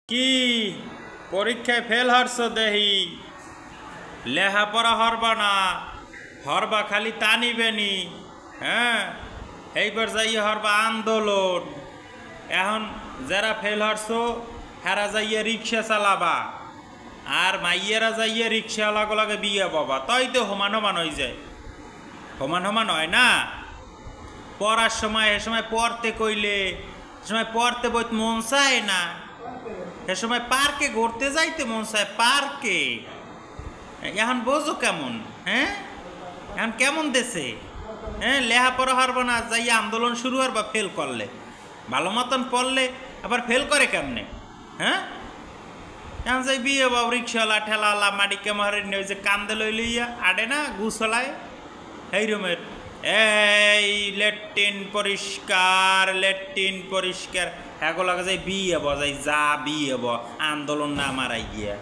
কি পরীক্ষায় ফেল হরছ দেহি লেহাপড়া হরবা না হরবা খালি তা নিবেনি হ্যাঁ এইবার যাইয়ে হরবা আন্দোলন এখন যারা ফেল হরছ হেরা যাইয়ে রিক্সা চালাবা আর মাইয়েরা যাইয়ে রিক্সাওয়ালা লাগে বিয়ে বাবা তাই তো সমান সমান হয়ে যায় সমান সমান হয় না পড়ার সময় এ সময় পড়তে কইলে সময় পড়তে বইতে মন চায় না এ সময় পার্কে ঘুরতে যাইতে মন চায় পার্কে এখন বোঝো কেমন হ্যাঁ এখন কেমন দেশে হ্যাঁ লেহাপড়া হারবো না যাইয়া আন্দোলন শুরু আর বা ফেল করলে ভালো মতন পড়লে আবার ফেল করে কেমনে হ্যাঁ এখন যাই বিয়ে বাবু রিক্সাওয়ালা ঠেলাওয়ালা মাডিকে মারের নিয়ে যে কান্দে লই লইয়া আডে না গুছলায় এই রুমের এই লেট্রিন পরিষ্কার এগুলো যাই বিয়ে যাই যা বিয়ে আন্দোলন না মারাই গিয়া